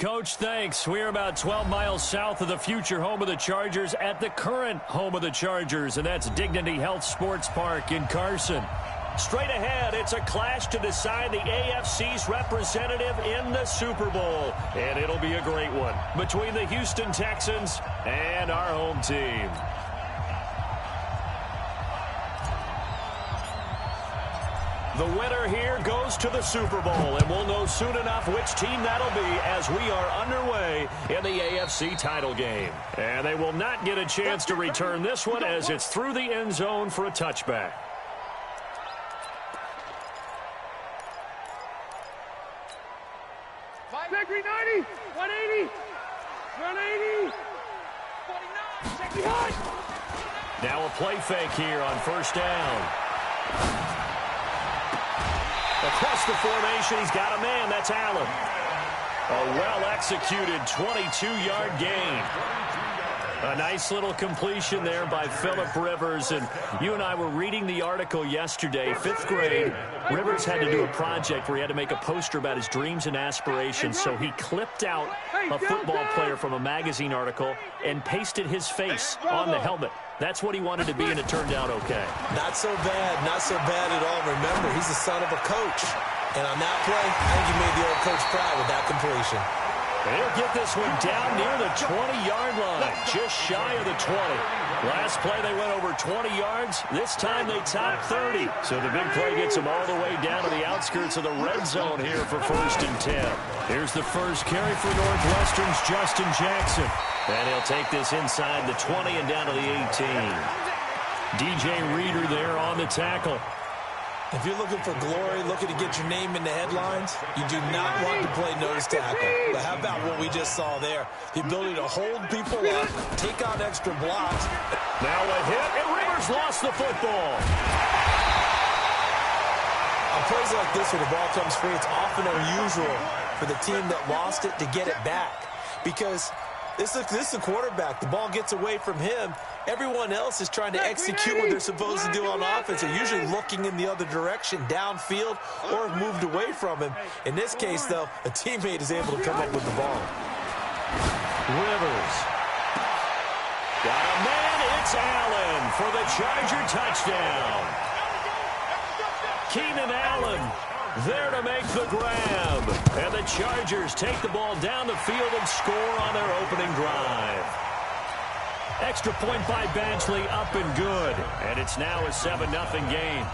Coach. Thanks. We're about 12 miles south of the future home of the Chargers at the current home of the Chargers, and that's Dignity Health Sports Park in Carson. Straight ahead, it's a clash to decide the AFC's representative in the Super Bowl, and it'll be a great one between the Houston Texans and our home team. The winner here goes to the Super Bowl, and we'll know soon enough which team that'll be as we are underway in the AFC title game. And they will not get a chance to return this one as it's through the end zone for a touchback. Victory 90, 180, 180, 49, check behind. Now a play fake here on first down. Across the formation, he's got a man. That's Allen. A well-executed 22-yard gain. A nice little completion there by Phillip Rivers. And you and I were reading the article yesterday, 5th grade. Rivers had to do a project where he had to make a poster about his dreams and aspirations. So he clipped out a football player from a magazine article and pasted his face on the helmet. That's what he wanted to be, and it turned out okay. Not so bad at all. Remember, he's the son of a coach. And on that play, I think he made the old coach proud with that completion. And he'll get this one down near the 20-yard line, just shy of the 20. Last play, they went over 20 yards. This time, they topped 30. So the big play gets them all the way down to the outskirts of the red zone here for 1st and 10. Here's the first carry for Northwestern's Justin Jackson. And he'll take this inside the 20 and down to the 18. DJ Reader there on the tackle. If you're looking for glory, looking to get your name in the headlines, you do not want to play nose tackle. But how about what we just saw there? The ability to hold people up, take on extra blocks. Now a hit, and Rivers lost the football. On plays like this where the ball comes free, it's often unusual for the team that lost it to get it back. Because this is a quarterback. The ball gets away from him. Everyone else is trying to execute what they're supposed to do on offense. They're usually looking in the other direction, downfield, or have moved away from him. In this case, though, a teammate is able to come up with the ball. Rivers. Got a man. It's Allen for the Charger touchdown. Keenan Allen there to make the grab. And the Chargers take the ball down the field and score on their opening drive. Extra point by Badgley, up and good. And it's now a 7-0 game.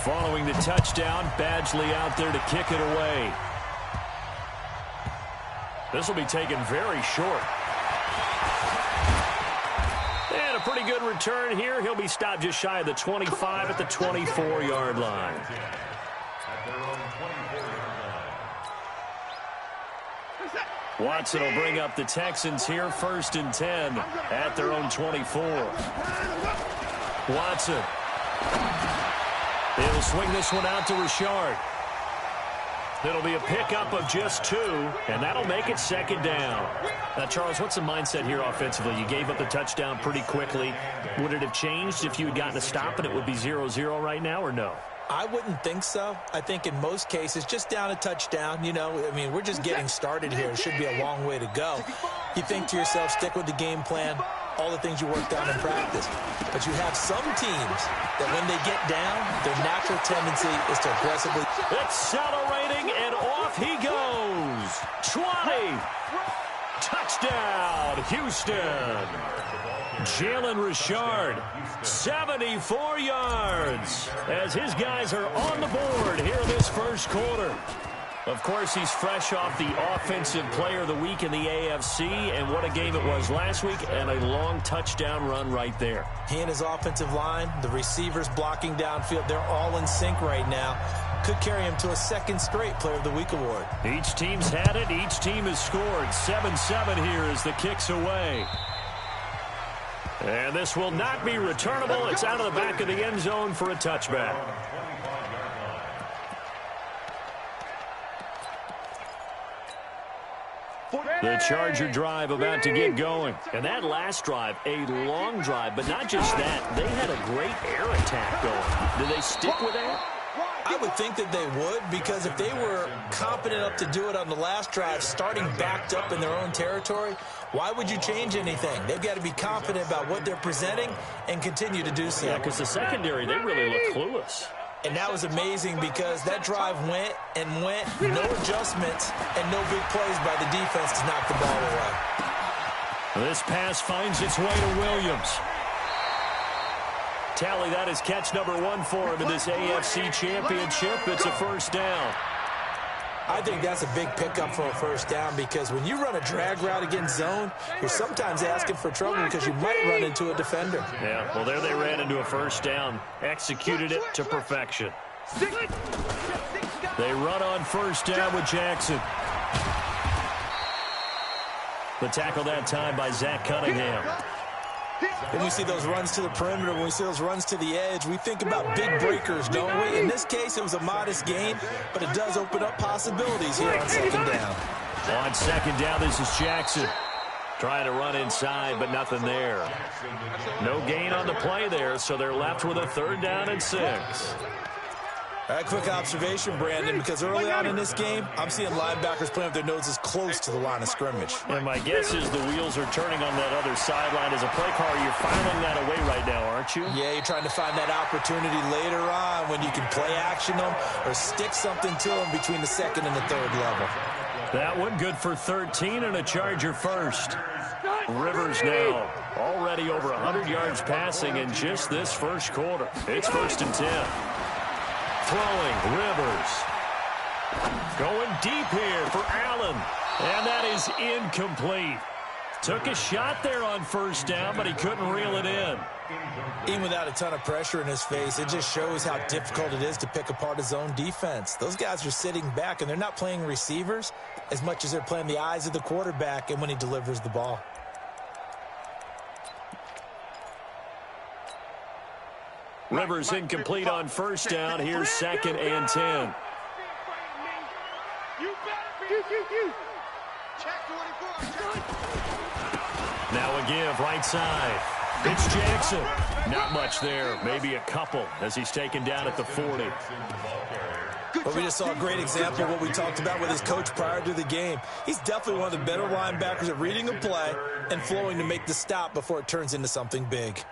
Following the touchdown, Badgley out there to kick it away. This will be taken very short. And a pretty good return here. He'll be stopped just shy of the 25 at the 24-yard line. Watson will bring up the Texans here, 1st and 10 at their own 24. Watson. He'll swing this one out to Richard. It'll be a pickup of just 2, and that'll make it 2nd down. Now, Charles, what's the mindset here offensively? You gave up the touchdown pretty quickly. Would it have changed if you had gotten a stop and it would be 0-0 right now, or no? I wouldn't think so. I think in most cases, just down a touchdown, you know, I mean, we're just getting started here. It should be a long way to go. You think to yourself, stick with the game plan, all the things you worked on in practice. But you have some teams that when they get down, their natural tendency is to aggressively. Accelerating, and off he goes. 20. Touchdown, Houston. Jalen Richard, 74 yards, as his guys are on the board here in this first quarter. Of course, he's fresh off the Offensive Player of the Week in the AFC, and what a game it was last week, and a long touchdown run right there. He and his offensive line, the receivers blocking downfield, they're all in sync right now. Could carry him to a 2nd straight Player of the Week award. Each team's had it. Each team has scored. 7-7 here as the kick's away. And this will not be returnable. It's out of the back of the end zone for a touchback. The Charger drive about to get going. And that last drive, a long drive, but not just that. They had a great air attack going. Do they stick with that? I would think that they would, because if they were competent enough to do it on the last drive, starting backed up in their own territory, why would you change anything? They've got to be confident about what they're presenting and continue to do so. Yeah, because the secondary, they really look clueless. And that was amazing because that drive went and went, no adjustments, and no big plays by the defense to knock the ball away. This pass finds its way to Williams. Tally, that is catch number 1 for him in this AFC Championship. It's a first down. I think that's a big pickup for a first down because when you run a drag route against zone, you're sometimes asking for trouble because you might run into a defender. Yeah, well, there they ran into a first down. Executed it to perfection. They run on first down with Jackson. The tackle that time by Zach Cunningham. When we see those runs to the perimeter, when we see those runs to the edge, we think about big breakers, don't we? In this case, it was a modest gain, but it does open up possibilities here on second down. On second down, this is Jackson. Trying to run inside, but nothing there. No gain on the play there, so they're left with a 3rd down and 6. All right, quick observation, Brandon, because early on in this game, I'm seeing linebackers playing with their noses close to the line of scrimmage. And my guess is the wheels are turning on that other sideline. As a play caller, you're filing that away right now, aren't you? Yeah, you're trying to find that opportunity later on when you can play action them or stick something to them between the 2nd and the 3rd level. That one good for 13 and a Charger first. Rivers now already over 100 yards passing in just this first quarter. It's 1st and 10. Throwing, Rivers. Going deep here for Allen. And that is incomplete. Took a shot there on first down, but he couldn't reel it in. Even without a ton of pressure in his face, it just shows how difficult it is to pick apart his own defense. Those guys are sitting back, and they're not playing receivers as much as they're playing the eyes of the quarterback and when he delivers the ball. Rivers incomplete on first down. Here's 2nd and 10. Now a give right side. It's Jackson. Not much there. Maybe a couple as he's taken down at the 40. But we just saw a great example of what we talked about with his coach prior to the game. He's definitely one of the better linebackers at reading a play and flowing to make the stop before it turns into something big.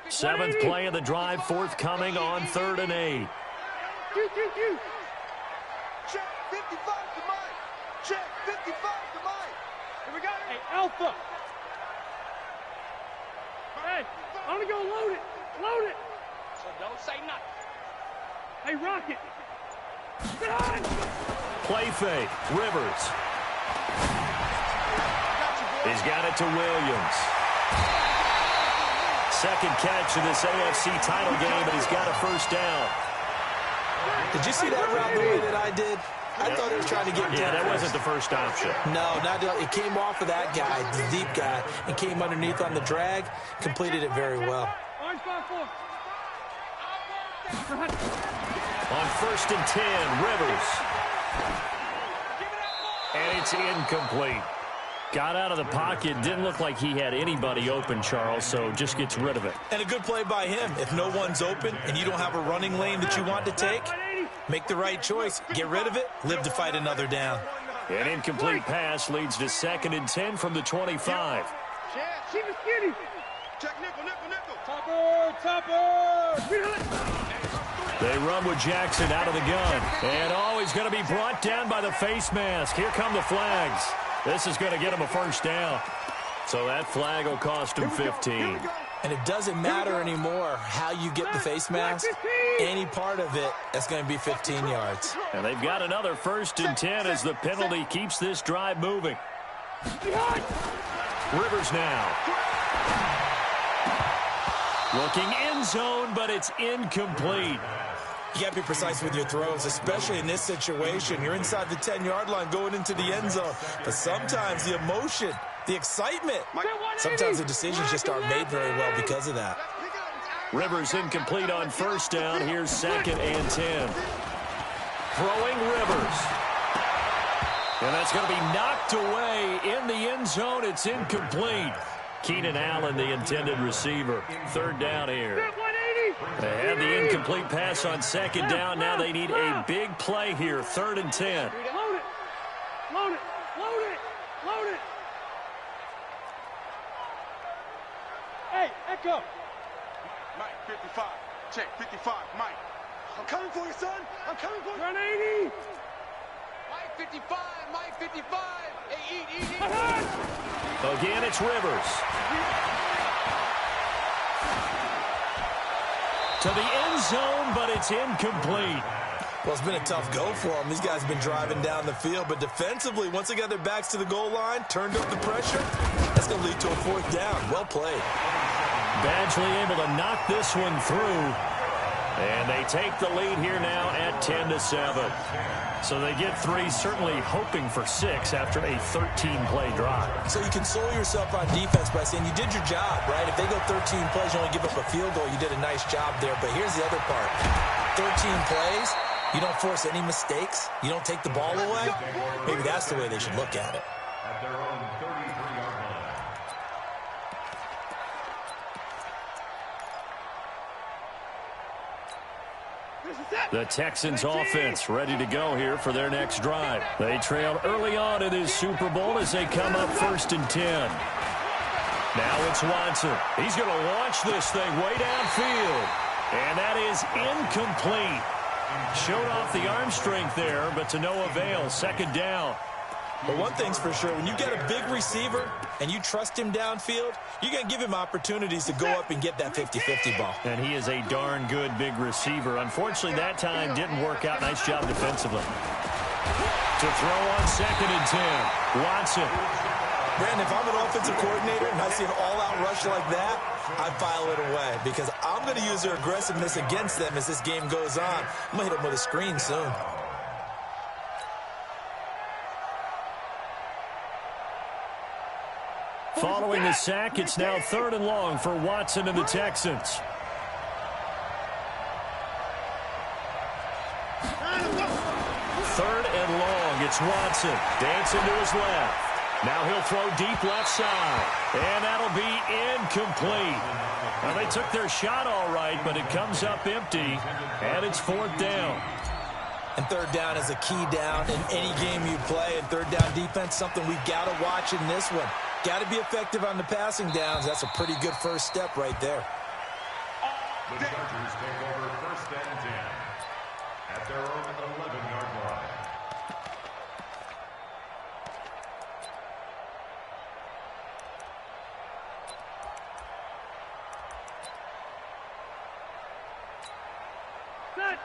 7th play of the drive, forthcoming on 3rd and 8. Check 55 to Mike. Check 55 to Mike. Here we go. Hey, Alpha. Hey, I'm gonna go load it. Load it. So don't say nothing. Hey, Rocket. Get on. Play fake. Rivers. He's got it to Williams. 2nd catch in this AFC title game, and he's got a first down. Did you see that route the way that I did? I thought he was trying to get Yeah, that wasn't the first option. No, it came off of that guy, the deep guy, and came underneath on the drag, completed it very well. On 1st and 10, Rivers. And it's incomplete. Got out of the pocket. Didn't look like he had anybody open, Charles, so just gets rid of it. And a good play by him. If no one's open and you don't have a running lane that you want to take, make the right choice. Get rid of it. Live to fight another down. An incomplete pass leads to 2nd and 10 from the 25. Keep it skinny. Check nickel, nickel, nickel. Topper. They run with Jackson out of the gun. And he's going to be brought down by the face mask. Here come the flags. This is going to get him a first down. So that flag will cost him 15. And it doesn't matter anymore how you get the face mask. Any part of it, that's going to be 15 yards. And they've got another 1st and 10 as the penalty keeps this drive moving. Rivers now. Looking end zone, but it's incomplete. You got to be precise with your throws, especially in this situation. You're inside the 10-yard line going into the end zone. But sometimes the emotion, the excitement, sometimes the decisions just aren't made very well because of that. Rivers incomplete on first down. Here's 2nd and 10. Throwing Rivers. And that's going to be knocked away in the end zone. It's incomplete. Keenan Allen, the intended receiver. 3rd down here. They had the incomplete pass on second down. Now they need a big play here, 3rd and 10. Load it. Load it. Load it. Load it. Hey, Echo. Mike, 55. Check, 55. Mike. I'm coming for you, son. I'm coming for you. Run 80. Mike, 55. Mike, 55. Hey, eat. Again, it's Rivers. To the end zone, but it's incomplete. Well, it's been a tough go for them. These guys have been driving down the field, but defensively, once they got their backs to the goal line, turned up the pressure, that's going to lead to a 4th down. Well played. Badgley able to knock this one through. And they take the lead here now at 10-7. So they get 3, certainly hoping for 6 after a 13-play drive. So you console yourself on defense by saying you did your job, right? If they go 13 plays, you only give up a field goal, you did a nice job there. But here's the other part. 13 plays, you don't force any mistakes, you don't take the ball away. Maybe that's the way they should look at it. At their own 33-yard line. The Texans offense ready to go here for their next drive. They trailed early on in this Super Bowl as they come up 1st and 10. Now it's Watson. He's going to launch this thing way downfield. And that is incomplete. Showed off the arm strength there, but to no avail. 2nd down. But one thing's for sure, when you get a big receiver and you trust him downfield, you're going to give him opportunities to go up and get that 50-50 ball. And he is a darn good big receiver. Unfortunately, that time didn't work out. Nice job defensively. To throw on 2nd and 10. Watson. Brandon, if I'm an offensive coordinator and I see an all-out rush like that, I file it away because I'm going to use their aggressiveness against them as this game goes on. I'm going to hit them with a screen soon. Following the sack, it's now 3rd and long for Watson and the Texans. 3rd and long. It's Watson. Dancing to his left. Now he'll throw deep left side. And that'll be incomplete. Well, they took their shot all right, but it comes up empty. And it's 4th down. And 3rd down is a key down in any game you play. And 3rd down defense, something we've got to watch in this one. Got to be effective on the passing downs. That's a pretty good first step right there. The Chargers take over 1st and 10 at their own 11-yard line.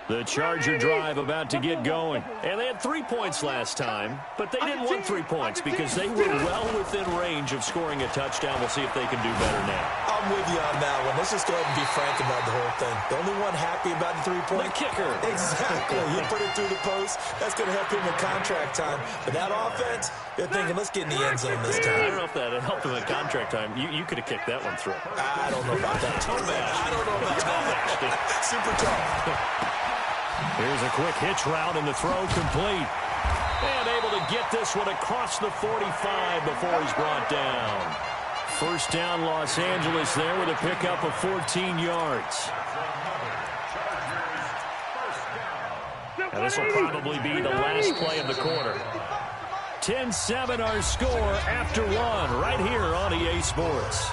The Charger drive about to get going. And they had 3 points last time, but they didn't want 3 points because they were well within range of scoring a touchdown. We'll see if they can do better now. I'm with you on that one. Let's just go ahead and be frank about the whole thing. The only one happy about the 3-point kicker. Exactly. You put it through the post. That's going to help him in contract time. But that offense, they're thinking, let's get in the end zone this time. I don't know if that helped him in contract time. You could have kicked that one through. I don't know about that. I don't know about that. Super tough. Here's a quick hitch route, and the throw complete. And able to get this one across the 45 before he's brought down. 1st down, Los Angeles there with a pickup of 14 yards. And this will probably be the last play of the quarter. 10-7 our score after 1 right here on EA Sports.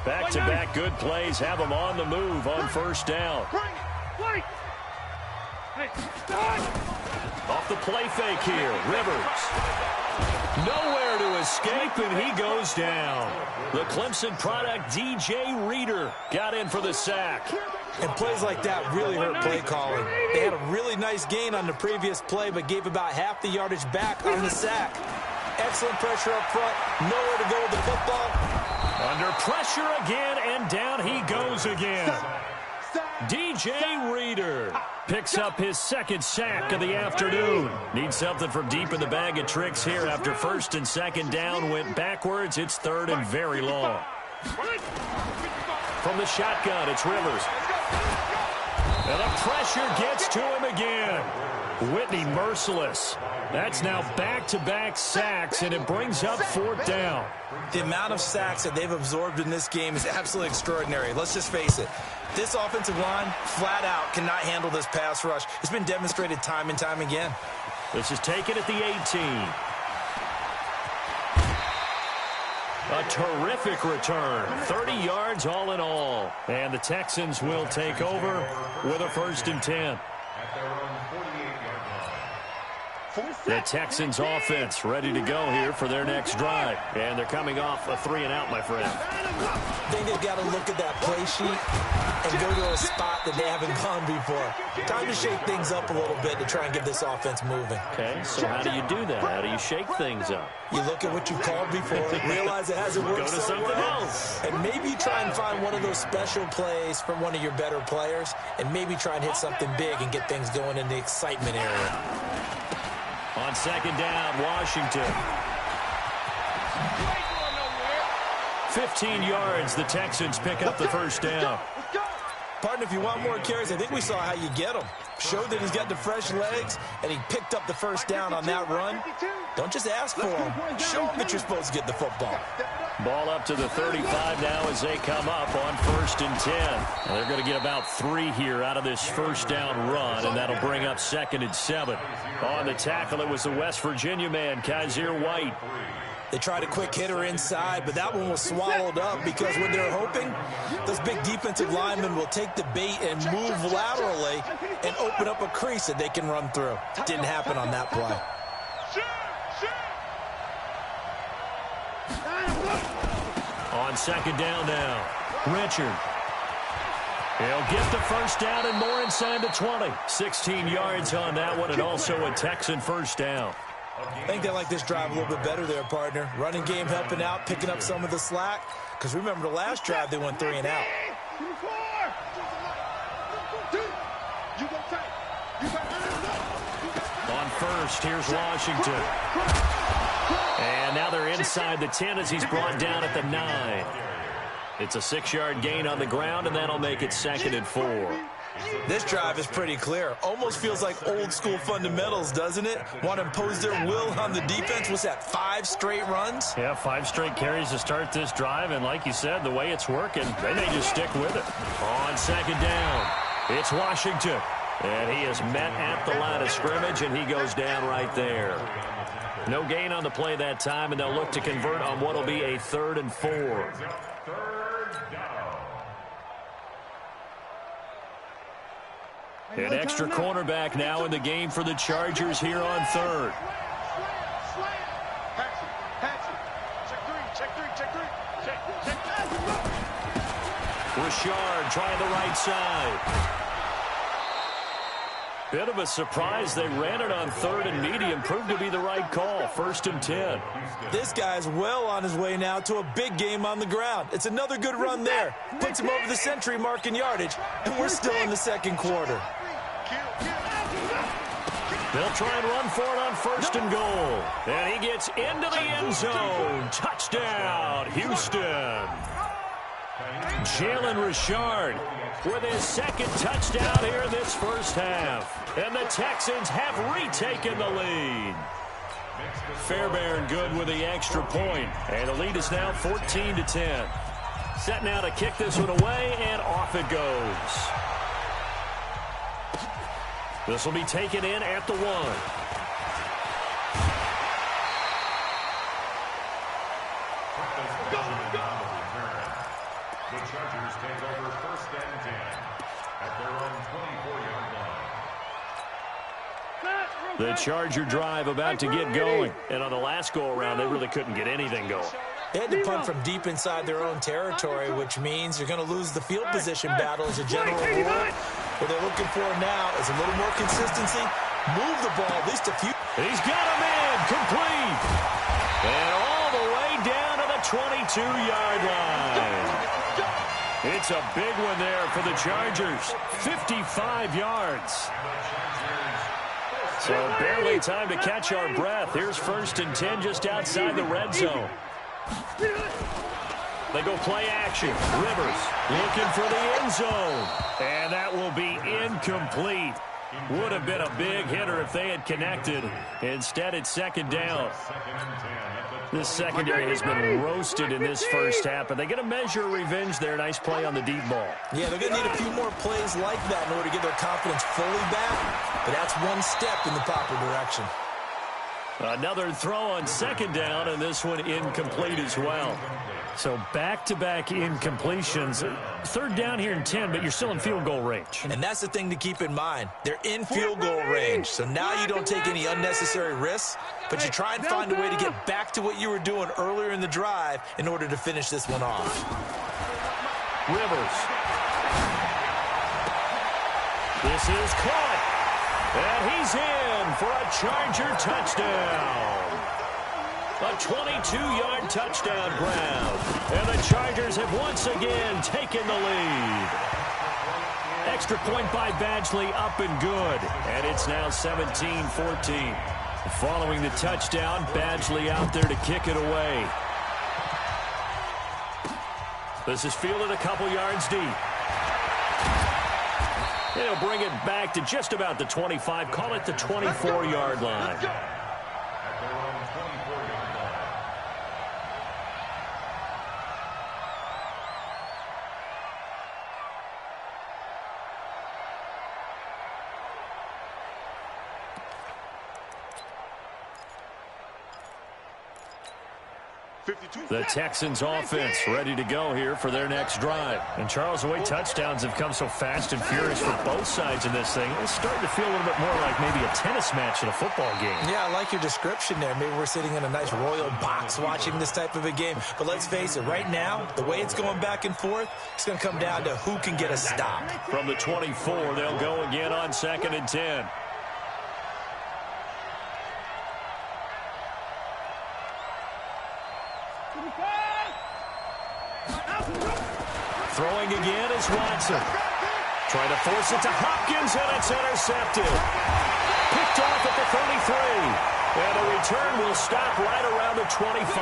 Back-to-back good plays have them on the move on 1st down. Off the play fake here, Rivers. Nowhere to escape, and he goes down. The Clemson product, DJ Reader, got in for the sack. And plays like that really hurt play calling. They had a really nice gain on the previous play, but gave about half the yardage back on the sack. Excellent pressure up front, nowhere to go with the football. Under pressure again, and down he goes again. DJ Reader picks up his 2nd sack of the afternoon. Needs something from deep in the bag of tricks here after 1st and 2nd down went backwards. It's 3rd and very long. From the shotgun, it's Rivers. And the pressure gets to him again. Whitney merciless. That's now back-to-back sacks, and it brings up 4th down. The amount of sacks that they've absorbed in this game is absolutely extraordinary. Let's just face it. This offensive line, flat out, cannot handle this pass rush. It's been demonstrated time and time again. This is taken at the 18. A terrific return. 30 yards all in all. And the Texans will take over with a 1st and 10. At their own 48-yard line. The Texans offense ready to go here for their next drive. And they're coming off a 3-and-out, my friend. I think they've got to look at that play sheet and go to a spot that they haven't gone before. Time to shake things up a little bit to try and get this offense moving. Okay, so how do you do that? How do you shake things up? You look at what you called before, realize it hasn't worked Go to so something well, else. and maybe try and find one of those special plays from one of your better players, and maybe try and hit something big and get things going in the excitement area. On 2nd down, Washington. 15 yards, the Texans pick up the 1st down. Partner, if you want more carries, I think we saw how you get them. Showed that he's got the fresh legs, and he picked up the 1st down on that run. Don't just ask for them. Show them that you're supposed to get the football. Ball up to the 35 now as they come up on 1st and 10. And they're going to get about 3 here out of this 1st down run, and that'll bring up 2nd and 7. On the tackle, it was the West Virginia man, Kaiser White. They tried a quick hitter inside, but that one was swallowed up because what they're hoping, those big defensive linemen will take the bait and move laterally and open up a crease that they can run through. Didn't happen on that play. On 2nd down now, Richard. He'll get the 1st down and more inside the 20. 16 yards on that one, and also a Texan 1st down. I think they like this drive a little bit better there, partner. Running game helping out, picking up some of the slack. Because remember, the last drive they went 3-and-out. On 1st, here's Washington. And now they're inside the 10 as he's brought down at the 9. It's a 6-yard gain on the ground, and that'll make it 2nd and 4. This drive is pretty clear. Almost feels like old school fundamentals, doesn't it? Want to impose their will on the defense. What's that, 5 straight runs? Yeah, 5 straight carries to start this drive, and like you said, the way it's working, they may just stick with it. On 2nd down, it's Washington. And he is met at the line of scrimmage, and he goes down right there. No gain on the play that time, and they'll look to convert on what will be a 3rd and 4. 3rd down. An extra cornerback now in the game for the Chargers here on 3rd. Richard trying the right side. Bit of a surprise. They ran it on 3rd and medium. Proved to be the right call. 1st and 10. This guy's well on his way now to a big game on the ground. It's another good run there. Puts him over the century mark in yardage, and we're still in the 2nd quarter. They'll try and run for it on 1st and goal. And he gets into the end zone. Touchdown, Houston. Jalen Richard with his 2nd touchdown here in this 1st half. And the Texans have retaken the lead. Fairbairn good with the extra point. And the lead is now 14-10. Set now to kick this one away, and off it goes. This will be taken in at the 1. The Chargers take over 1st and 10 at their own 24-yard line. The Charger drive about to get going. And on the last go-around, they really couldn't get anything going. They had to punt from deep inside their own territory, which means you're going to lose the field position battle as a general rule. What they're looking for now is a little more consistency. Move the ball at least a few. He's got him in, complete. And all the way down to the 22-yard line. It's a big one there for the Chargers. 55 yards. So barely time to catch our breath. Here's 1st and 10 just outside the red zone. They go play action. Rivers looking for the end zone. And that will be incomplete. Would have been a big hitter if they had connected. Instead, it's second down. This secondary has been roasted in this first half, but they're going to measure revenge there. Nice play on the deep ball. Yeah, they're going to need a few more plays like that in order to get their confidence fully back. But that's one step in the proper direction. Another throw on second down, and this one incomplete as well. So back-to-back incompletions. Third down here in 10, but you're still in field goal range. And that's the thing to keep in mind. They're in field goal range. So now you don't take any unnecessary risks, but you try and find a way to get back to what you were doing earlier in the drive in order to finish this one off. Rivers. This is caught. And he's in for a Charger touchdown. A 22-yard touchdown grab. And the Chargers have once again taken the lead. Extra point by Badgley up and good. And it's now 17-14. Following the touchdown, Badgley out there to kick it away. This is fielded a couple yards deep. They'll bring it back to just about the 25. Call it the 24-yard line. The Texans offense ready to go here for their next drive. And Charles, the way touchdowns have come so fast and furious for both sides in this thing, it's starting to feel a little bit more like maybe a tennis match in a football game. Yeah, I like your description there. Maybe we're sitting in a nice royal box watching this type of a game. But let's face it, right now, the way it's going back and forth, it's going to come down to who can get a stop. From the 24, they'll go again on 2nd and 10. Throwing again is Watson. Trying to force it to Hopkins, and it's intercepted. Picked off at the 33. And the return will stop right around the 25.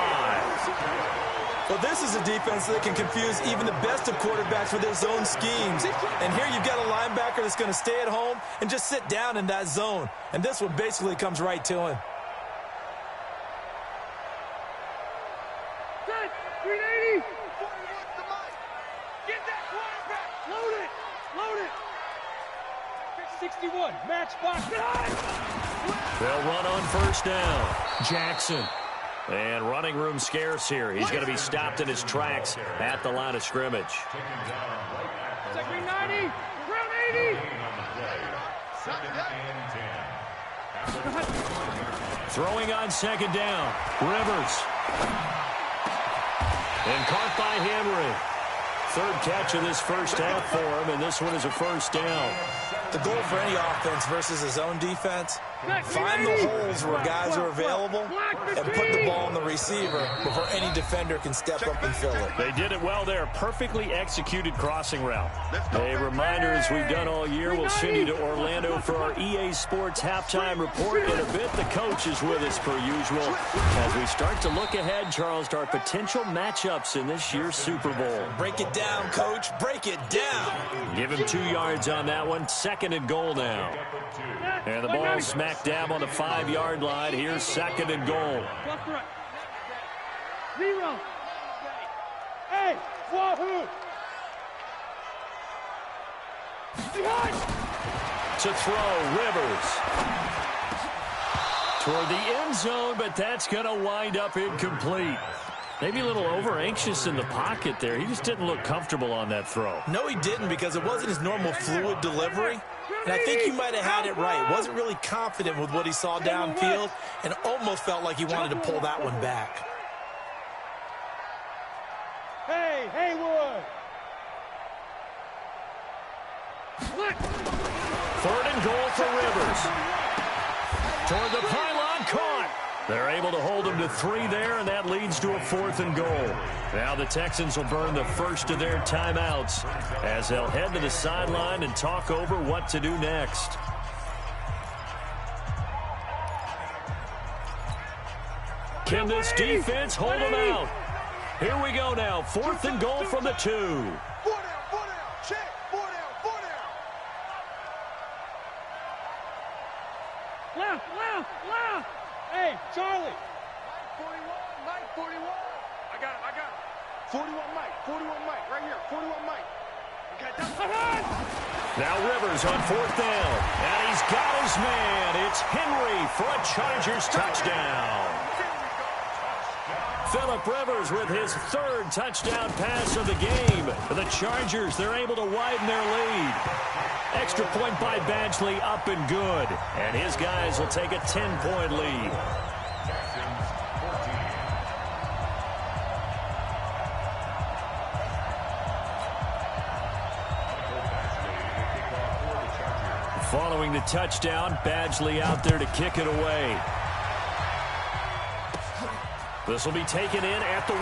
Well, this is a defense that can confuse even the best of quarterbacks with their zone schemes. And here you've got a linebacker that's going to stay at home and just sit down in that zone. And this one basically comes right to him. Set, 380. Get that quarterback. Load it. Load it. 61. Match box. They'll run on first down. Jackson. And running room scarce here. He's going to be stopped in his tracks at the line of scrimmage. Check 90. Round 80. Throwing on second down. Rivers. And caught by Henry. Third catch of this first half for him, and this one is a first down. The goal for any offense versus a zone defense, find the holes where guys are available and put the ball on the receiver before any defender can step up and fill it. They did it well there. Perfectly executed crossing route. A reminder, as we've done all year, we'll send you to Orlando for our EA Sports halftime report in a bit. The coach is with us per usual as we start to look ahead, Charles, to our potential matchups in this year's Super Bowl. Break it down, coach. Break it down. Give him 2 yards on that one. 2nd and goal now. And the ball smack dab on the 5-yard line. Here's 2nd and goal. Zero. Hey, wahoo. To throw, Rivers. Toward the end zone, but that's going to wind up incomplete. Maybe a little over-anxious in the pocket there. He just didn't look comfortable on that throw. No, he didn't, because it wasn't his normal fluid delivery. And I think you might have had it right. Wasn't really confident with what he saw downfield and almost felt like he wanted to pull that one back. Hey, Haywood. 3rd and goal for Rivers. Toward the pylon, caught. They're able to hold him to 3 there, and that leads to a 4th and goal. Now the Texans will burn the first of their timeouts as they'll head to the sideline and talk over what to do next. Can this defense hold them out? Here we go now. 4th and goal from the 2. 4 down, check, 4 down, 4 down. Left, left, left. Hey, Charlie. Mike 41. I got him. 41 Mike, right here, 41 Mike. Now Rivers on 4th down. And he's got his man. It's Henry for a Chargers touchdown. Phillip Rivers with his 3rd touchdown pass of the game. The Chargers, they're able to widen their lead. Extra point by Badgley, up and good. And his guys will take a 10-point lead. Following the touchdown, Badgley out there to kick it away. This will be taken in at the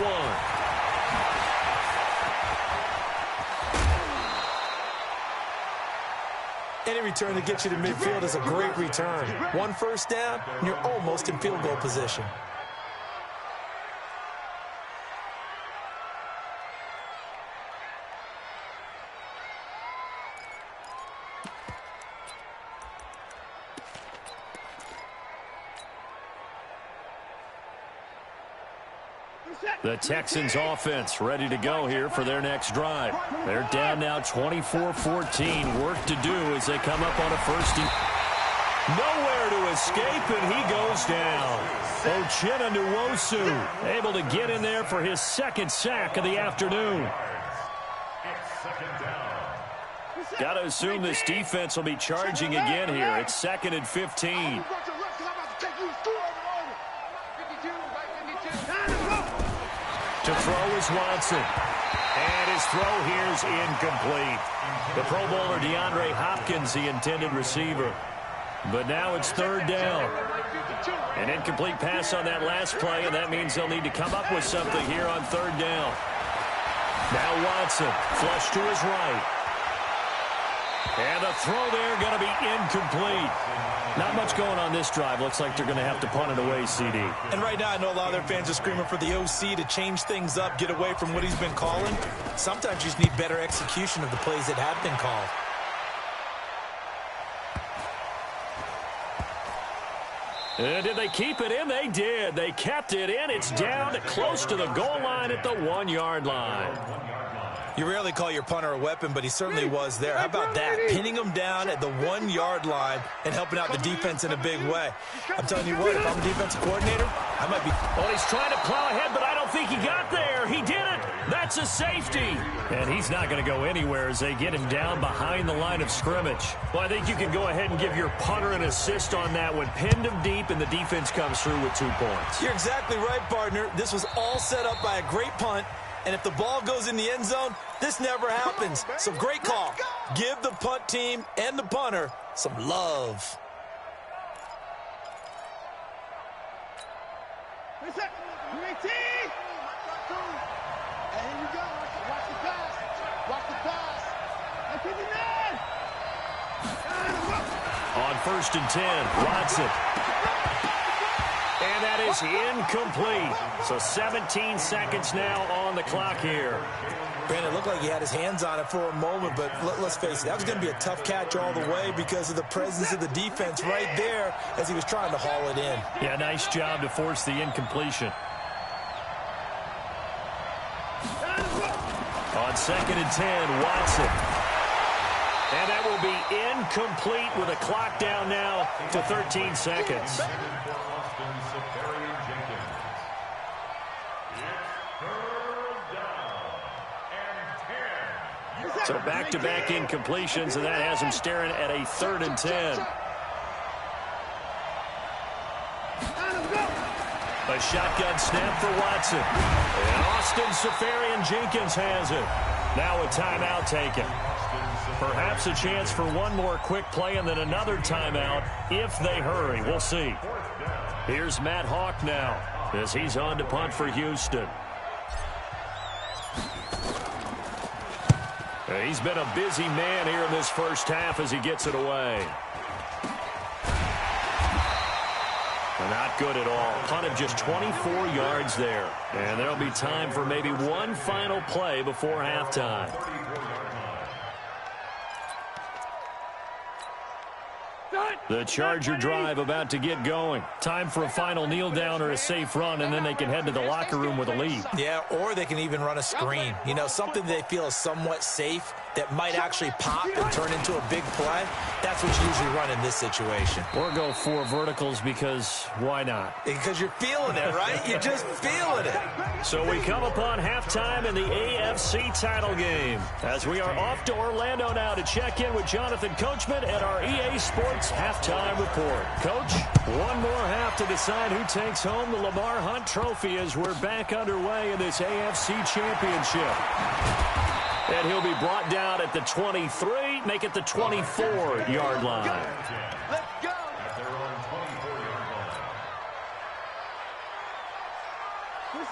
1. Any return that gets you to midfield is a great return. 1 first down, and you're almost in field goal position. The Texans offense ready to go here for their next drive. They're down now 24-14. Work to do as they come up on a 1st and... Nowhere to escape, and he goes down. Uchenna Nwosu able to get in there for his 2nd sack of the afternoon. Got to assume this defense will be charging again here. It's 2nd and 15. To throw is Watson. And his throw here is incomplete. The Pro Bowler DeAndre Hopkins, the intended receiver. But now it's 3rd down. An incomplete pass on that last play, and that means they'll need to come up with something here on 3rd down. Now Watson, flush to his right. And the throw there going to be incomplete. Not much going on this drive. Looks like they're going to have to punt it away, CD. And right now, I know a lot of their fans are screaming for the OC to change things up, get away from what he's been calling. Sometimes you just need better execution of the plays that have been called. Did they keep it in? They did. They kept it in. It's down close to the goal line at the 1-yard line. You rarely call your punter a weapon, but he certainly was there. How about that? Pinning him down at the 1-yard line and helping out the defense in a big way. I'm telling you what, if I'm a defensive coordinator, I might be... Oh, he's trying to plow ahead, but I don't think he got there. He did it. That's a safety. And he's not going to go anywhere as they get him down behind the line of scrimmage. Well, I think you can go ahead and give your punter an assist on that one. Pinned him deep, and the defense comes through with 2 points. You're exactly right, partner. This was all set up by a great punt. And if the ball goes in the end zone, this never happens. So great call. Give the punt team and the punter some love. On 1st and 10, Watson. And that is incomplete. So 17 seconds now on the clock here. Brandon, it looked like he had his hands on it for a moment, but let's face it, that was going to be a tough catch all the way because of the presence of the defense right there as he was trying to haul it in. Yeah, nice job to force the incompletion. On 2nd and 10, Watson. And that will be incomplete with a clock down now to 13 seconds. So back-to-back incompletions, and that has him staring at a 3rd and 10. A shotgun snap for Watson. And Austin Seferian-Jenkins has it. Now a timeout taken. Perhaps a chance for one more quick play and then another timeout if they hurry. We'll see. Here's Matt Hawk now as he's on to punt for Houston. He's been a busy man here in this first half as he gets it away. Not good at all. Punt of just 24 yards there. And there'll be time for maybe one final play before halftime. The Charger drive about to get going. Time for a final kneel down or a safe run, and then they can head to the locker room with a lead. Yeah, or they can even run a screen. You know, something they feel is somewhat safe that might actually pop and turn into a big play. That's what you usually run in this situation. Or go 4 verticals because why not? Because you're feeling it, right? You're just feeling it. So we come upon halftime in the AFC title game as we are off to Orlando now to check in with Jonathan Coachman at our EA Sports halftime report. Coach, one more half to decide who takes home the Lamar Hunt Trophy as we're back underway in this AFC Championship. And he'll be brought down at the 23, make it the 24-yard line. Let's go.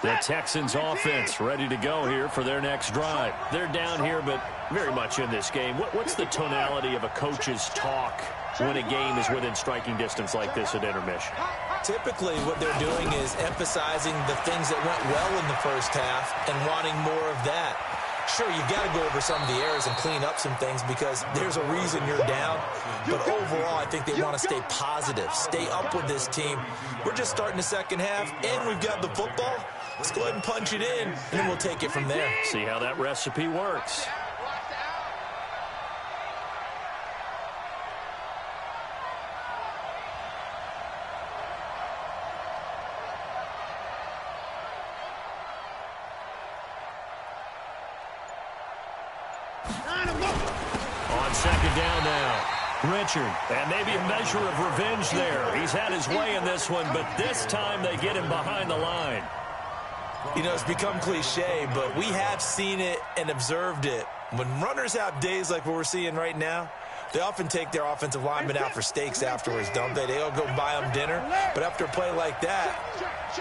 The Texans offense ready to go here for their next drive. They're down here, but very much in this game. What's the tonality of a coach's talk when a game is within striking distance like this at intermission? Typically, what they're doing is emphasizing the things that went well in the first half and wanting more of that. Sure, you've got to go over some of the errors and clean up some things because there's a reason you're down. But overall, I think they want to stay positive, stay up with this team. We're just starting the second half, and we've got the football. Let's go ahead and punch it in, and then we'll take it from there. See how that recipe works. On second down now, Richard, and maybe a measure of revenge there. He's had his way in this one, but this time they get him behind the line. You know, it's become cliche, but we have seen it and observed it. When runners have days like what we're seeing right now, they often take their offensive linemen out for steaks afterwards, don't they? They all go buy them dinner. But after a play like that,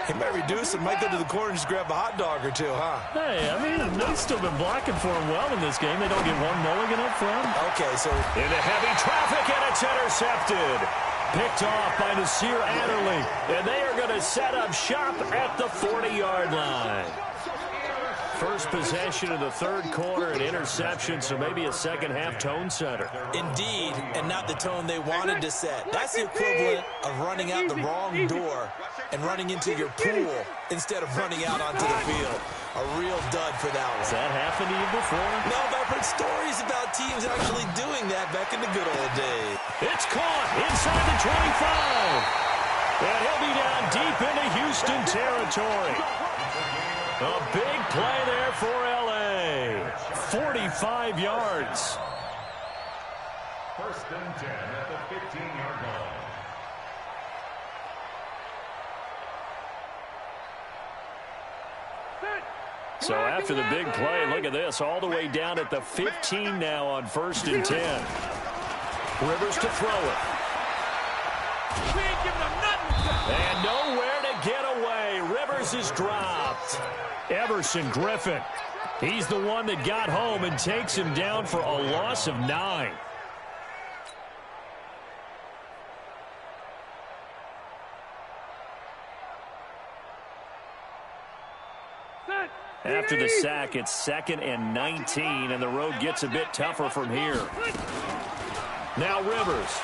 he might reduce it, might go to the corner and just grab a hot dog or two, huh? Hey, I mean, they've still been blocking for him well in this game. They don't get one mulligan up front. Okay, so into heavy traffic, and it's intercepted. Picked off by Nasir Adderley. And they are going to set up shop at the 40-yard line. First possession of the third quarter, an interception, so maybe a second-half tone setter. Indeed, and not the tone they wanted to set. That's the equivalent of running out the wrong door and running into your pool instead of running out onto the field. A real dud for that one. Has that happened to you before? No, but I've heard stories about teams actually doing that back in the good old days. It's caught inside the 25. And he'll be down deep into Houston territory. A big play there for L.A. 45 yards. First and 10 at the 15-yard line. So after the big play, look at this, all the way down at the 15 now on first and 10. Rivers to throw it. And nowhere to get away. Rivers is dropped. Everson Griffin. He's the one that got home and takes him down for a loss of 9. After the sack, it's 2nd and 19, and the road gets a bit tougher from here. Now Rivers.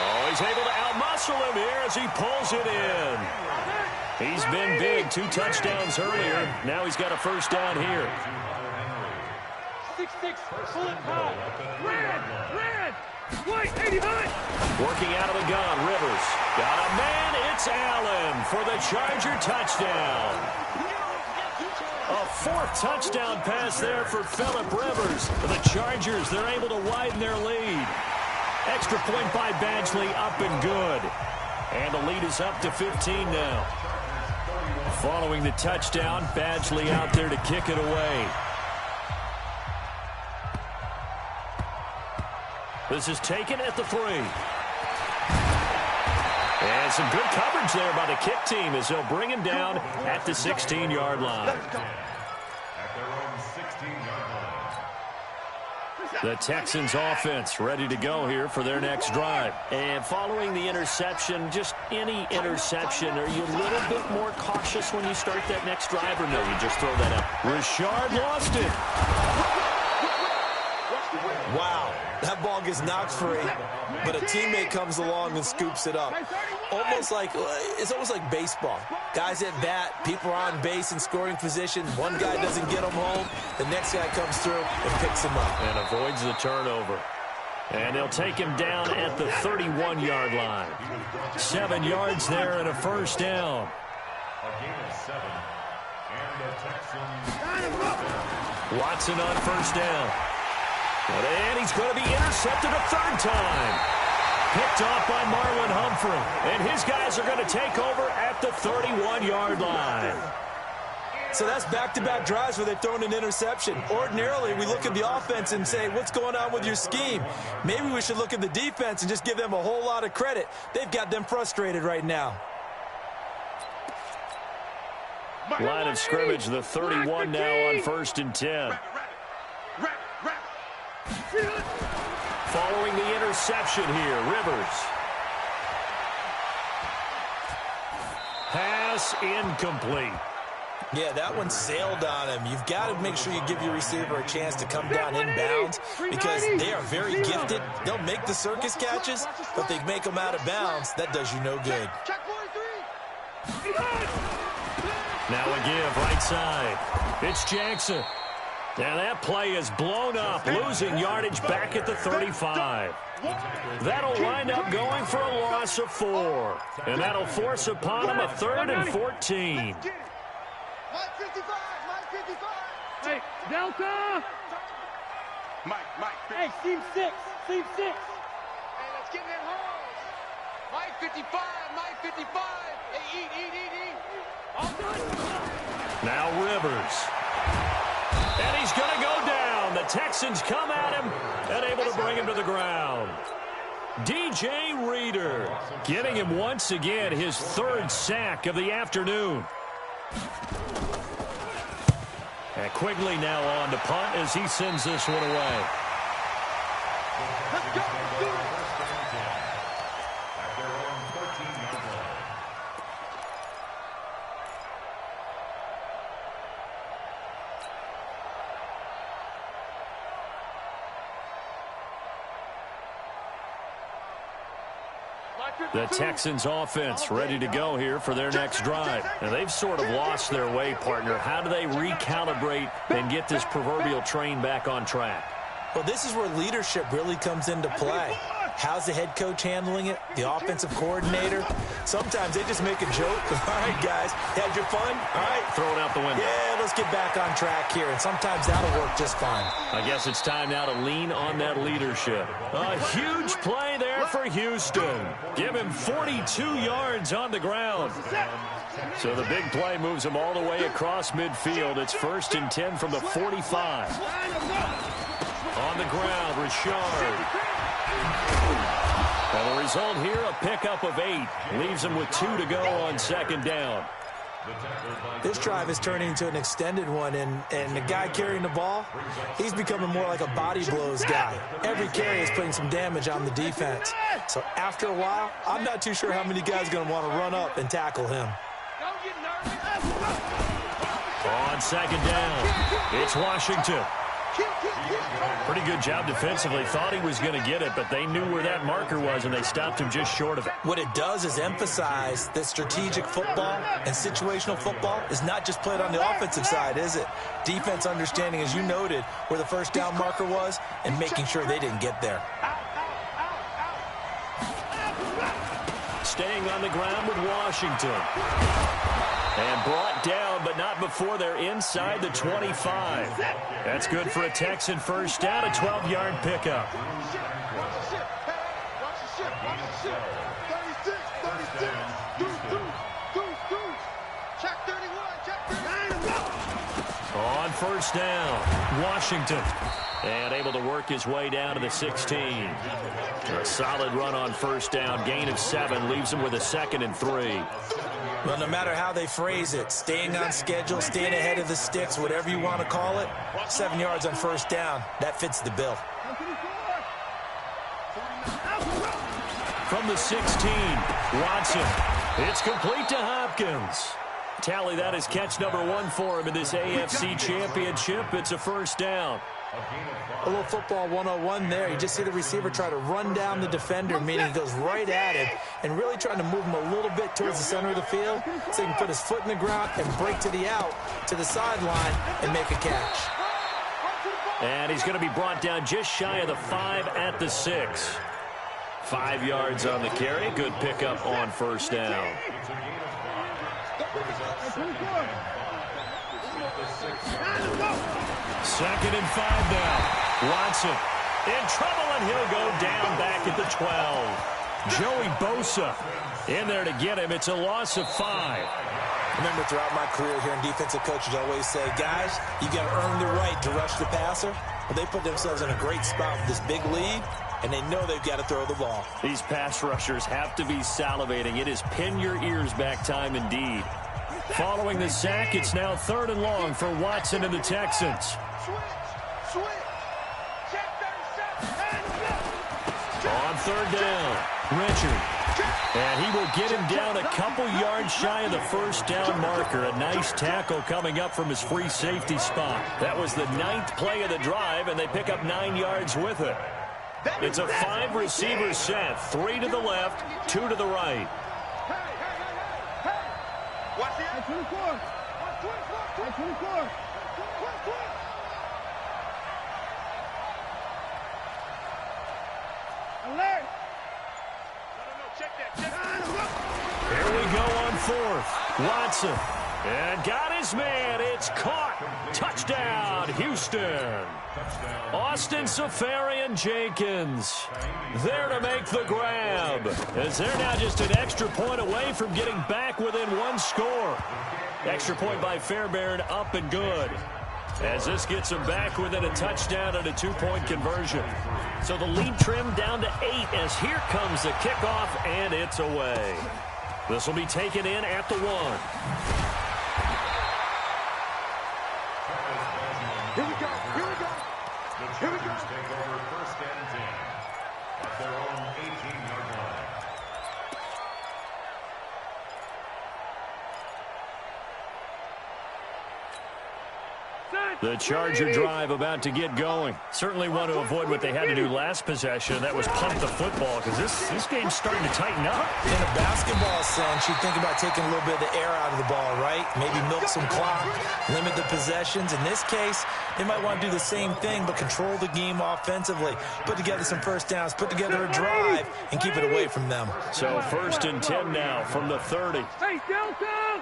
Oh, he's able to outmuscle him here as he pulls it in. He's been big, 2 touchdowns earlier. Now he's got a first down here. 6-6, pull it high. Red, white, 89. Working out of the gun, Rivers. Got a man, it's Allen for the Charger touchdown. A 4th touchdown pass there for Phillip Rivers. The Chargers, they're able to widen their lead. Extra point by Badgley, up and good. And the lead is up to 15 now. Following the touchdown, Badgley out there to kick it away. This is taken at the 3. And some good coverage there by the kick team as they'll bring him down at the 16-yard line. At their own 16-yard line. The Texans offense ready to go here for their next drive. And following the interception, just any interception, are you a little bit more cautious when you start that next drive, or no, you just throw that out? Richard lost it. Wow, that ball gets knocked free, but a teammate comes along and scoops it up. It's almost like baseball. Guys at bat, people are on base in scoring position. One guy doesn't get him home. The next guy comes through and picks him up. And avoids the turnover. And they'll take him down at the 31-yard line. 7 yards there and a first down. A gain of 7. And the Texans. Watson on first down. And he's going to be intercepted a third time. Picked off by Marlon Humphrey. And his guys are going to take over at the 31-yard line. So that's back-to-back drives where they've thrown an interception. Ordinarily, we look at the offense and say, what's going on with your scheme? Maybe we should look at the defense and just give them a whole lot of credit. They've got them frustrated right now. Line of scrimmage, the 31 now on 1st and 10. Following the interception here, Rivers. Pass incomplete. Yeah, that one sailed on him. You've got to make sure you give your receiver a chance to come down inbounds because they are very gifted. They'll make the circus catches, but they make them out of bounds. That does you no good. Now a give right side. It's Jackson. Now that play is blown up, losing yardage back at the 35. That'll wind up going for a loss of 4. And that'll force upon him a 3rd and 14. Hey, Delta! Mike. Hey, seam 6. Seam 6. Hey, let's get that home. Mike 55. Hey, eat. All done. Now Rivers. And he's going to go down. The Texans come at him and able to bring him to the ground. DJ Reader getting him once again his 3rd sack of the afternoon. And Quigley now on to punt as he sends this one away. Let's go. At their own 14-yard line. The Texans offense ready to go here for their next drive. Now they've sort of lost their way, partner. How do they recalibrate and get this proverbial train back on track? Well, this is where leadership really comes into play. How's the head coach handling it? The offensive coordinator? Sometimes they just make a joke. All right, guys, had your fun? All right. Throw it out the window. Yeah, let's get back on track here. And sometimes that'll work just fine. I guess it's time now to lean on that leadership. A huge play there for Houston. Give him 42 yards on the ground. So the big play moves him all the way across midfield. It's 1st and 10 from the 45. On the ground, Richard. And the result here, a pickup of 8. Leaves him with 2 to go on 2nd down. This drive is turning into an extended one, and the guy carrying the ball, he's becoming more like a body blows guy. Every carry is putting some damage on the defense. So after a while, I'm not too sure how many guys are going to want to run up and tackle him. On 2nd down, it's Washington. Pretty good job defensively. Thought he was going to get it, but they knew where that marker was, and they stopped him just short of it. What it does is emphasize that strategic football and situational football is not just played on the offensive side, is it? Defense understanding, as you noted, where the 1st down marker was and making sure they didn't get there. Staying on the ground with Washington. And brought down, but not before they're inside the 25. That's good for a Texan 1st down, a 12-yard pickup. On 1st down, Washington. And able to work his way down to the 16. A solid run on 1st down, gain of 7, leaves him with a 2nd and 3. Well, no matter how they phrase it, staying on schedule, staying ahead of the sticks, whatever you want to call it, 7 yards on first down, that fits the bill. From the 16, Watson. It's complete to Hopkins. Tally, that is catch number 1 for him in this AFC Championship. It's a first down. A little football 101 there. You just see the receiver try to run down the defender, meaning he goes right at him and really trying to move him a little bit towards the center of the field so he can put his foot in the ground and break to the out, to the sideline, and make a catch. And he's going to be brought down just shy of the 5 at the 6. 5 yards on the carry. Good pickup on first down. Second and 5 now. Watson in trouble, and he'll go down back at the 12. Joey Bosa in there to get him. It's a loss of 5. Remember, throughout my career here in defensive coaches always say, guys, you got to earn the right to rush the passer. But they put themselves in a great spot with this big lead, and they know they've got to throw the ball. These pass rushers have to be salivating. It is pin your ears back time indeed. Following the sack, it's now 3rd and long for Watson and the Texans. On 3rd down, Richard. And he will get him down a couple yards shy of the first down marker. A nice tackle coming up from his free safety spot. That was the 9th play of the drive, and they pick up 9 yards with it. It's a 5-receiver set. 3 to the left, 2 to the right. Here we go on 4th. Watson. And got his man. It's caught. Touchdown, Houston. Austin Safarian-Jenkins there to make the grab, as they're now just an extra point away from getting back within 1 score. Extra point by Fairbairn, up and good, as this gets them back within a touchdown and a 2-point conversion. So the lead trimmed down to 8 as here comes the kickoff, and it's away. This will be taken in at the 1. Here we go. Here we go. The Chargers take over 1st and 10 at their own 18-yard line. The Charger drive about to get going. Certainly want to avoid what they had to do last possession. That was punt the football, because this game's starting to tighten up. In a basketball sense, you think about taking a little bit of the air out of the ball, right? Maybe milk some clock, limit the possessions. In this case, they might want to do the same thing, but control the game offensively. Put together some first downs, put together a drive, and keep it away from them. So 1st and 10 now from the 30. Hey, Delta!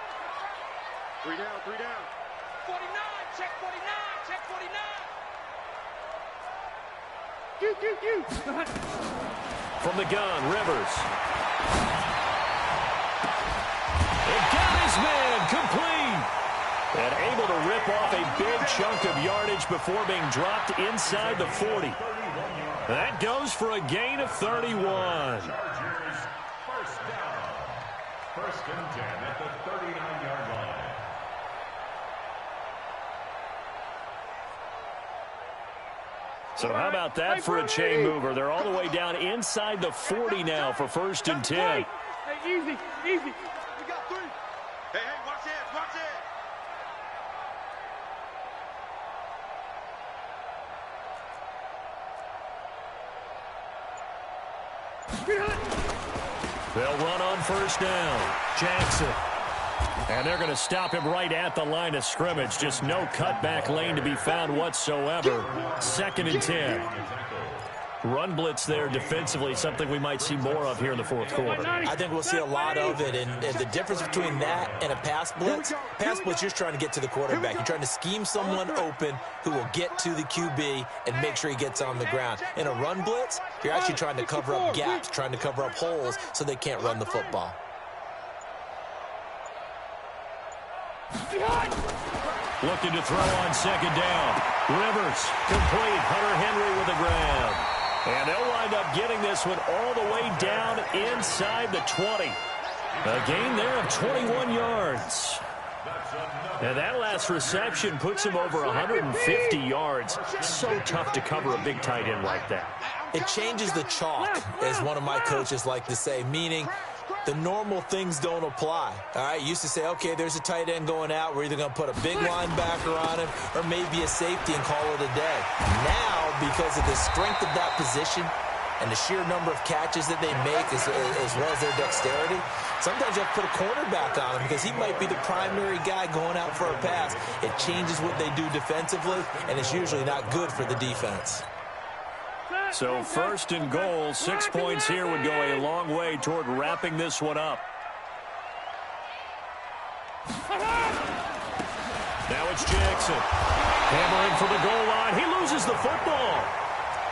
3 down, 3 down. 49, check 49, check 49. From the gun, Rivers. It got his man complete. And able to rip off a big chunk of yardage before being dropped inside the 40. That goes for a gain of 31. Chargers, first down. 1st and 10 at the 39-yard line. So how about that for a chain mover? They're all the way down inside the 40 now for 1st and 10. Hey, easy, easy. We got 3. Hey, watch it, watch it. They'll run on 1st down. Jackson. And they're going to stop him right at the line of scrimmage. Just no cutback lane to be found whatsoever. 2nd and 10. Run blitz there defensively, something we might see more of here in the 4th quarter. I think we'll see a lot of it, and the difference between that and a pass blitz, you're just trying to get to the quarterback. You're trying to scheme someone open who will get to the QB and make sure he gets on the ground. In a run blitz, you're actually trying to cover up gaps, trying to cover up holes so they can't run the football. Looking to throw on 2nd down. Rivers complete. Hunter Henry with a grab. And they'll wind up getting this one all the way down inside the 20. A gain there of 21 yards. And that last reception puts him over 150 yards. So tough to cover a big tight end like that. It changes the chalk, as one of my coaches like to say, meaning the normal things don't apply. All right, used to say, okay, there's a tight end going out. We're either going to put a big linebacker on him or maybe a safety and call it a day. Now, because of the strength of that position and the sheer number of catches that they make as well as their dexterity, sometimes you have to put a cornerback on him because he might be the primary guy going out for a pass. It changes what they do defensively, and it's usually not good for the defense. So first and goal, 6 points here would go a long way toward wrapping this one up. Now it's Jackson. Hammering for the goal line. He loses the football.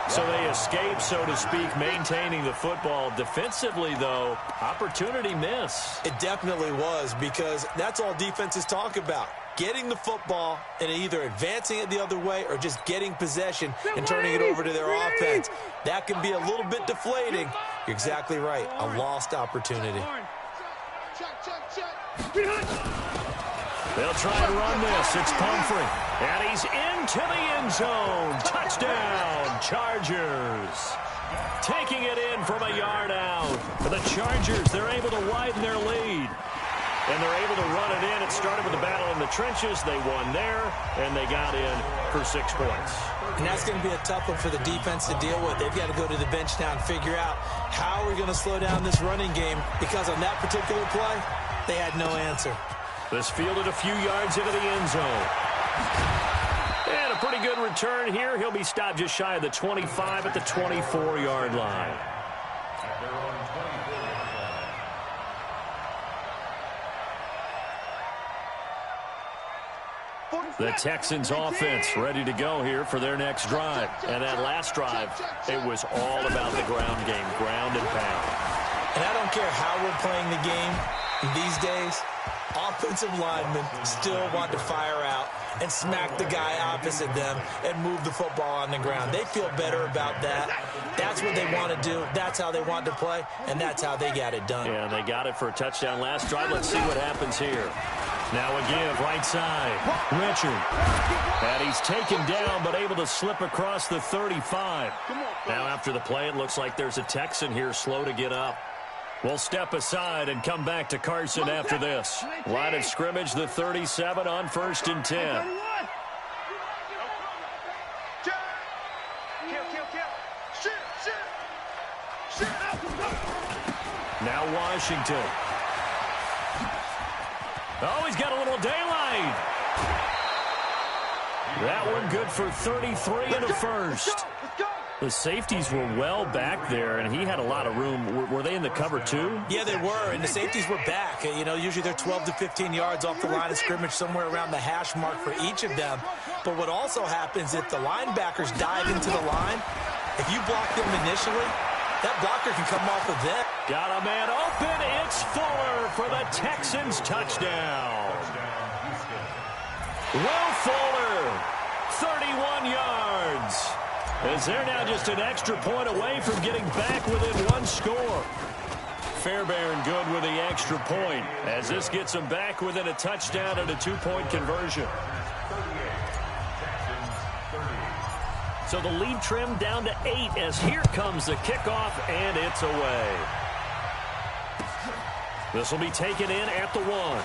So they escape, so to speak, maintaining the football. Defensively, though, opportunity miss. It definitely was, because that's all defenses talk about. Getting the football and either advancing it the other way or just getting possession and turning it over to their offense. That can be a little bit deflating. You're exactly right. A lost opportunity. They'll try and run this. It's Pumphrey. And he's into the end zone. Touchdown, Chargers. Taking it in from a yard out. For the Chargers, they're able to widen their lead. And they're able to run it in. It started with the battle in the trenches. They won there, and they got in for 6 points. And that's going to be a tough one for the defense to deal with. They've got to go to the bench now and figure out how we're going to slow down this running game, because on that particular play, they had no answer. This fielded a few yards into the end zone. And a pretty good return here. He'll be stopped just shy of the 25 at the 24-yard line. The Texans offense ready to go here for their next drive. And that last drive, it was all about the ground game, ground and pound. And I don't care how we're playing the game these days, offensive linemen still want to fire out and smack the guy opposite them and move the football on the ground. They feel better about that. That's what they want to do. That's how they want to play, and that's how they got it done. Yeah, they got it for a touchdown last drive. Let's see what happens here. Now again, right side, Richard. And he's taken down, but able to slip across the 35. Now after the play, it looks like there's a Texan here slow to get up. We'll step aside and come back to Carson after this. Line of scrimmage, the 37 on 1st and 10. Now Washington. Oh, he's got a little daylight. That one good for 33 and a first. The safeties were well back there, and he had a lot of room. Were they in the cover, too? Yeah, they were, and the safeties were back. You know, usually they're 12 to 15 yards off the line of scrimmage, somewhere around the hash mark for each of them. But what also happens, if the linebackers dive into the line, if you block them initially, that blocker can come off of them. Got a man open. It's Fuller for the Texans touchdown. Will Fuller, 31 yards. As they're now just an extra point away from getting back within one score. Fairbairn good with the extra point, as this gets them back within a touchdown and a 2-point conversion. So the lead trimmed down to 8 as here comes the kickoff, and it's away. This will be taken in at the 1.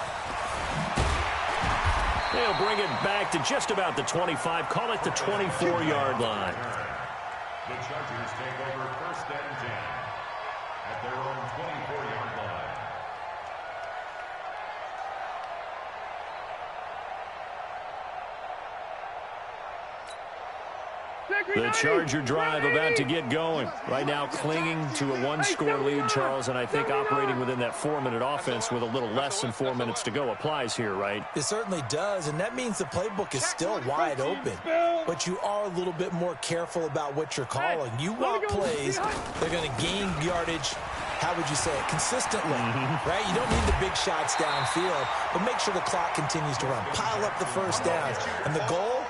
They'll bring it back to just about the 25, call it the 24-yard line. The Chargers take over 1st and 10 at their own 24-yard line. The Charger drive about to get going. Right now clinging to a 1-score lead, Charles, and I think operating within that 4-minute offense with a little less than 4 minutes to go applies here, right? It certainly does, and that means the playbook is still wide open. But you are a little bit more careful about what you're calling. You want plays that are going to gain yardage, how would you say it, consistently, right? You don't need the big shots downfield, but make sure the clock continues to run. Pile up the first downs. And the goal?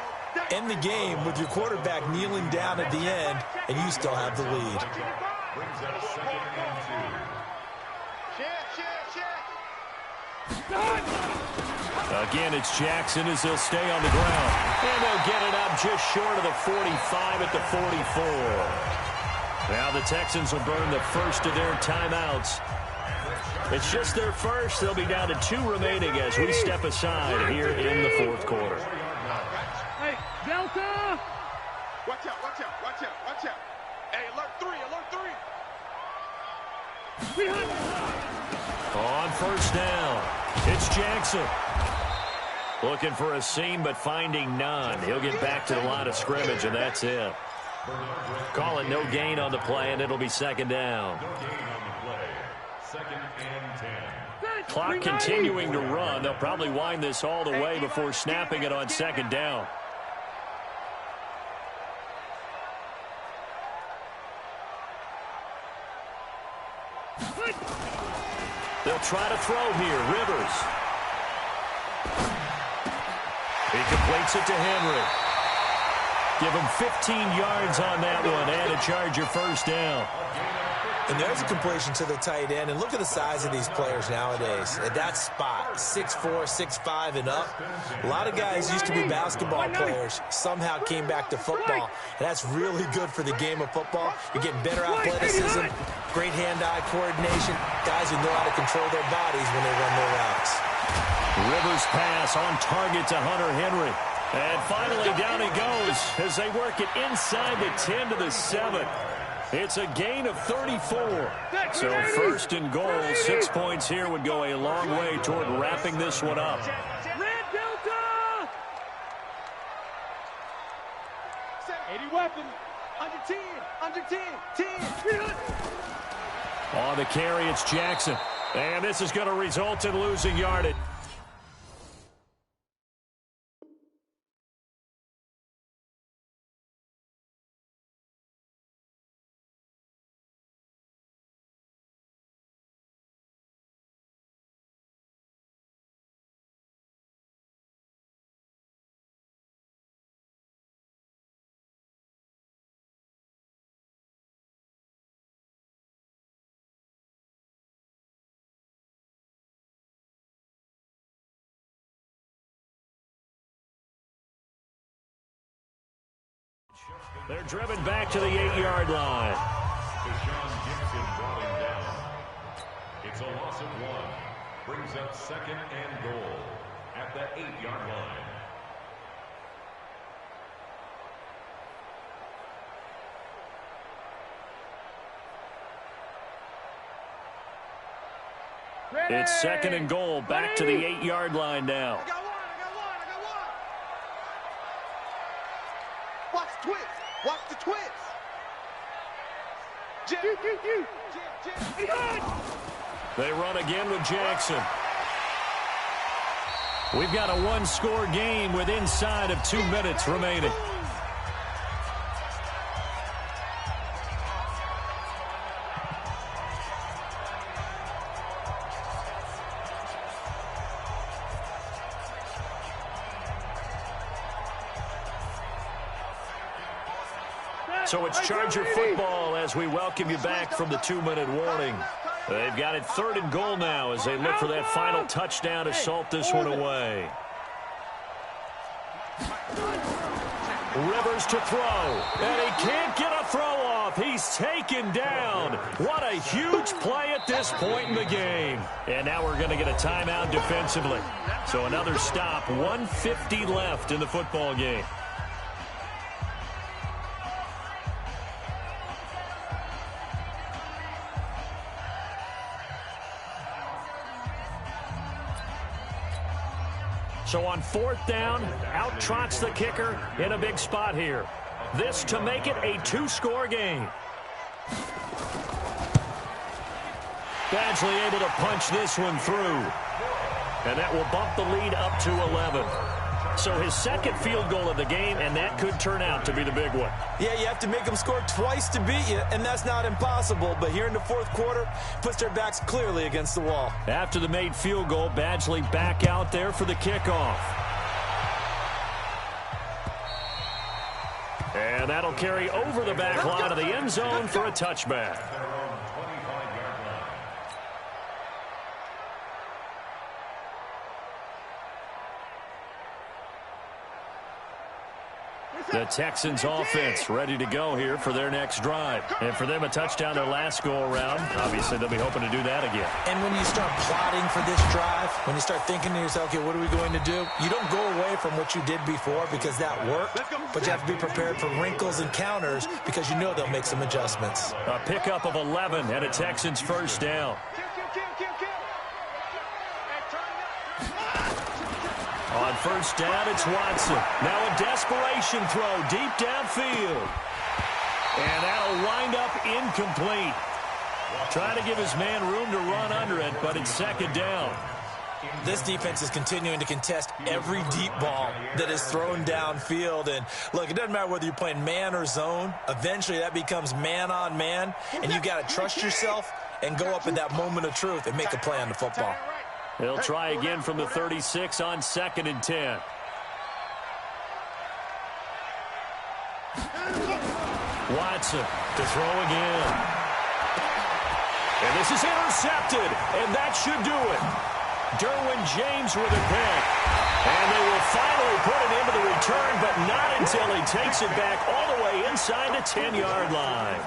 End the game with your quarterback kneeling down at the end, and you still have the lead. Brings us 2nd and 2. Check. Again, it's Jackson as he'll stay on the ground. And they'll get it up just short of the 45 at the 44. Now the Texans will burn the first of their timeouts. It's just their first. They'll be down to 2 remaining as we step aside here in the fourth quarter. Hey, Delta! Watch out, watch out, watch out, watch out. Hey, alert 3, alert 3. On first down, it's Jackson. Looking for a seam, but finding none. He'll get back to the line of scrimmage, and that's it. Call it no gain on the play, and it'll be second down. No gain on the play. Second and 10. Clock continuing to run. They'll probably wind this all the way before snapping it on second down. They'll try to throw here. Rivers. He completes it to Henry. Give him 15 yards on that one and a Charger first down. And there's a completion to the tight end. And look at the size of these players nowadays. At that spot, 6'4", 6'5", and up. A lot of guys used to be basketball players, somehow came back to football. And that's really good for the game of football. You're getting better athleticism, great hand-eye coordination, guys who know how to control their bodies when they run their routes. Rivers pass on target to Hunter Henry. And finally down he goes as they work it inside the 10 to the 7. It's a gain of 34. So first and goal, 6 points here would go a long way toward wrapping this one up. Red Delta! 80 weapons. Under 10. Under 10. 10. On the carry, it's Jackson. And this is going to result in losing yardage. They're driven back to the 8-yard line. Deshaun Gibson brought him down. It's a loss of 1. Brings up second and goal at the 8-yard line. It's second and goal back to the 8-yard line now. I got one. Watch the twist. Watch the twist. They run again with Jackson. We've got a 1-score game with inside of 2 minutes remaining. So it's Charger football as we welcome you back from the 2-minute warning. They've got it third and goal now as they look for that final touchdown to salt this one away. Rivers to throw, and he can't get a throw off. He's taken down. What a huge play at this point in the game. And now we're going to get a timeout defensively. So another stop, 1:50 left in the football game. So on fourth down, out trots the kicker in a big spot here. This to make it a 2-score game. Badgley able to punch this one through. And that will bump the lead up to 11. So his second field goal of the game, and that could turn out to be the big one. Yeah, you have to make them score twice to beat you, and that's not impossible. But here in the fourth quarter, puts their backs clearly against the wall. After the made field goal, Badgley back out there for the kickoff. And that'll carry over the back line of the end zone for a touchback. The Texans offense ready to go here for their next drive. And for them, a touchdown their last go-around. Obviously, they'll be hoping to do that again. And when you start plotting for this drive, when you start thinking to yourself, okay, what are we going to do? You don't go away from what you did before because that worked, but you have to be prepared for wrinkles and counters because you know they'll make some adjustments. A pickup of 11 and a Texans first down. On first down, it's Watson. Now a desperation throw deep downfield. And that'll wind up incomplete. Trying to give his man room to run under it, but it's second down. This defense is continuing to contest every deep ball that is thrown downfield. And, look, it doesn't matter whether you're playing man or zone. Eventually, that becomes man-on-man, and you've got to trust yourself and go up at that moment of truth and make a play on the football. They'll try again from the 36 on 2nd and 10. Watson to throw again. And this is intercepted, and that should do it. Derwin James with a pick. And they will finally put it into the return, but not until he takes it back all the way inside the 10-yard line.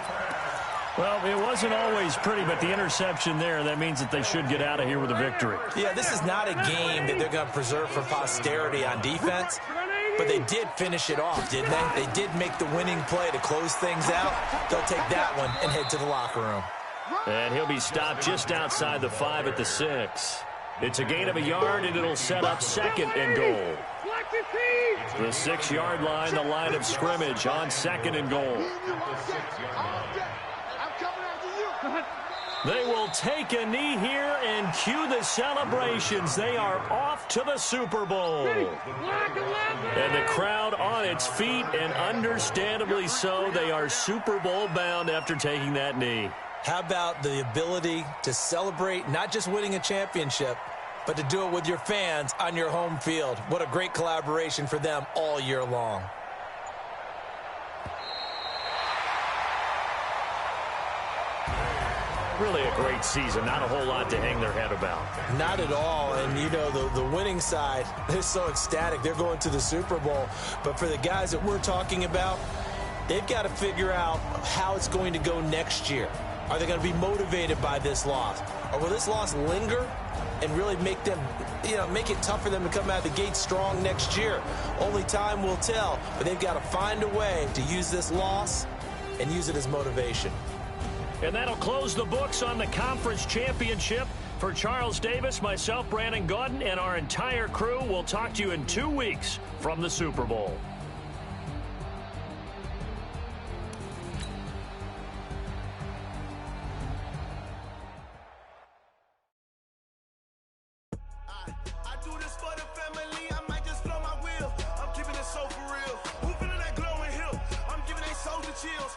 Well, it wasn't always pretty, but the interception there, that means that they should get out of here with a victory. Yeah, this is not a game that they're going to preserve for posterity on defense, but they did finish it off, didn't they? They did make the winning play to close things out. They'll take that one and head to the locker room. And he'll be stopped just outside the 5 at the 6. It's a gain of a yard, and it'll set up 2nd and goal. The 6-yard line, the line of scrimmage on 2nd and goal. They will take a knee here and cue the celebrations. They are off to the Super Bowl. And the crowd on its feet, and understandably so. They are Super Bowl bound after taking that knee. How about the ability to celebrate not just winning a championship, but to do it with your fans on your home field? What a great collaboration for them all year long. Really a great season. Not a whole lot to hang their head about. Not at all. And, you know, the winning side, they're so ecstatic. They're going to the Super Bowl. But for the guys that we're talking about, they've got to figure out how it's going to go next year. Are they going to be motivated by this loss? Or will this loss linger and really make them, make it tough for them to come out of the gate strong next year? Only time will tell. But they've got to find a way to use this loss and use it as motivation. And that'll close the books on the conference championship. For Charles Davis, myself, Brandon Gaudin, and our entire crew, we'll talk to you in 2 weeks from the Super Bowl. I do this for the family. I might just blow my wheel. I'm keeping it so for real. Who feeling that glowing hill? I'm giving they soldier chills.